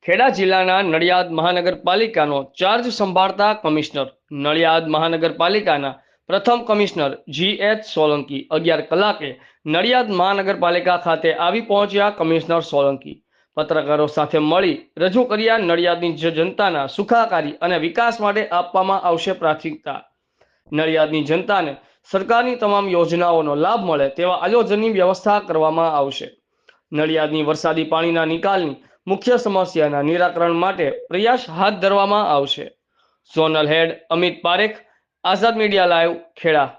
ખેડા જિલ્લાના નડિયાદ મહાનગરપાલિકાનો ચાર્જ સંભાળતા કમિશનર નડિયાદ મહાનગરપાલિકાના પ્રથમ કમિશનર GH સોલંકી 11 કલાકે નડિયાદ મહાનગરપાલિકા ખાતે આવી પહોંચ્યા. કમિશનર સોલંકી પત્રકારો સાથે મળી રજૂ કર્યા નડિયાદની જનતાના સુખાકારી અને વિકાસ માટે આપવામાં આવશે પ્રાથમિકતા. નડિયાદની જનતાને સરકારની તમામ યોજનાઓનો લાભ મળે તેવા આયોજનની વ્યવસ્થા કરવામાં આવશે. નડિયાદની વરસાદી પાણીના નિકાલની મુખ્ય સમસ્યાના નિરાકરણ માટે પ્રયાસ હાથ ધરવામાં આવશે. ઝોનલ હેડ અમિત પારેખ, આઝાદ મીડિયા લાઈવ, ખેડા.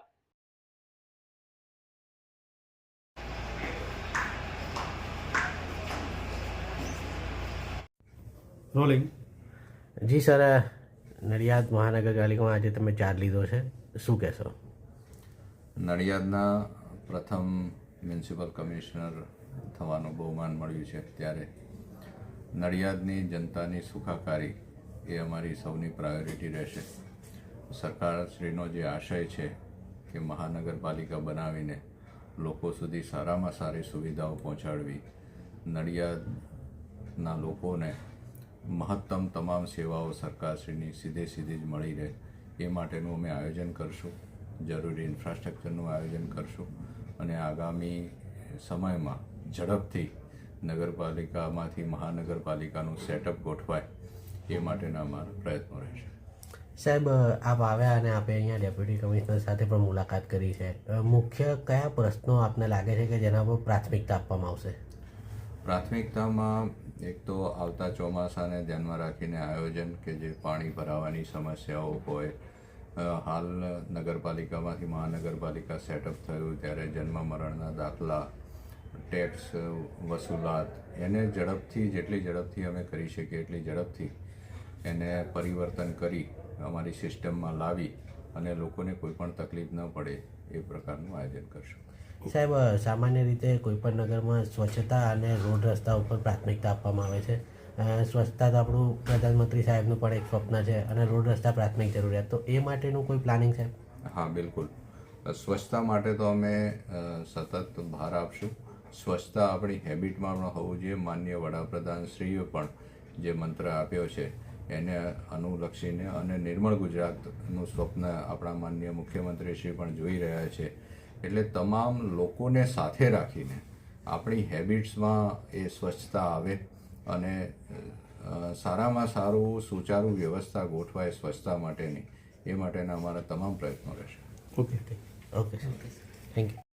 રોલિંગ. જી સર, નડિયાદ મહાનગરપાલિકામાં આજે તમે ચાર્જ લીધો છે, શું કહેશો? નડિયાદના પ્રથમ મ્યુનિસિપલ કમિશનર થવાનું બહુમાન મળ્યું છે ત્યારે નડિયાદની જનતાની સુખાકારી એ અમારી સૌની પ્રાયોરિટી રહેશે. સરકારશ્રીનો જે આશય છે કે મહાનગરપાલિકા બનાવીને લોકો સુધી સારામાં સારી સુવિધાઓ પહોંચાડવી, નડિયાદના લોકોને મહત્તમ તમામ સેવાઓ સરકારશ્રીની સીધે સીધી જ મળી રહે એ માટેનું અમે આયોજન કરશું. જરૂરી ઇન્ફ્રાસ્ટ્રક્ચરનું આયોજન કરશું અને આગામી સમયમાં ઝડપથી નગરપાલિકામાંથી મહાનગરપાલિકાનું સેટઅપ ગોઠવાય એ માટેના અમારા પ્રયત્નો રહેશે. સાહેબ, આપ આવ્યા અને આપે અહીંયા ડેપ્યુટી કમિશનર સાથે પણ મુલાકાત કરી છે. મુખ્ય કયા પ્રશ્નો આપને લાગે છે કે જેના પર પ્રાથમિકતા આપવામાં આવશે? પ્રાથમિકતામાં એક તો આવતા ચોમાસાને ધ્યાનમાં રાખીને આયોજન કે જે પાણી ભરાવાની સમસ્યાઓ હોય, હાલ નગરપાલિકામાંથી મહાનગરપાલિકા સેટઅપ થયું ત્યારે જન્મ મરણના દાખલા, ટેક્સ વસૂલાત, એને ઝડપથી જેટલી ઝડપથી અમે કરી શકીએ એટલી ઝડપથી એને પરિવર્તન કરી અમારી સિસ્ટમમાં લાવી અને લોકોને કોઈ પણ તકલીફ ન પડે એ પ્રકારનું આયોજન કરશું. સાહેબ, સામાન્ય રીતે કોઈપણ નગરમાં સ્વચ્છતા અને રોડ રસ્તા ઉપર પ્રાથમિકતા આપવામાં આવે છે. સ્વચ્છતા તો આપણું પ્રધાનમંત્રી સાહેબનું પણ એક સ્વપ્ન છે અને રોડ રસ્તા પ્રાથમિક જરૂરિયાત, તો એ માટેનું કોઈ પ્લાનિંગ સાહેબ? હા, બિલકુલ. સ્વચ્છતા માટે તો અમે સતત ભાર આપશું. સ્વચ્છતા આપણી હેબિટમાં પણ હોવું જોઈએ. માનનીય વડાપ્રધાનશ્રીએ પણ જે મંત્ર આપ્યો છે એને અનુલક્ષીને અને નિર્મળ ગુજરાતનું સ્વપ્ન આપણા માનનીય મુખ્યમંત્રીશ્રી પણ જોઈ રહ્યા છે. એટલે તમામ લોકોને સાથે રાખીને આપણી હેબિટ્સમાં એ સ્વચ્છતા આવે અને સારામાં સારું સુચારું વ્યવસ્થા ગોઠવાય સ્વચ્છતા માટેની, એ માટેના અમારા તમામ પ્રયત્નો રહેશે. Okay, okay, thank you.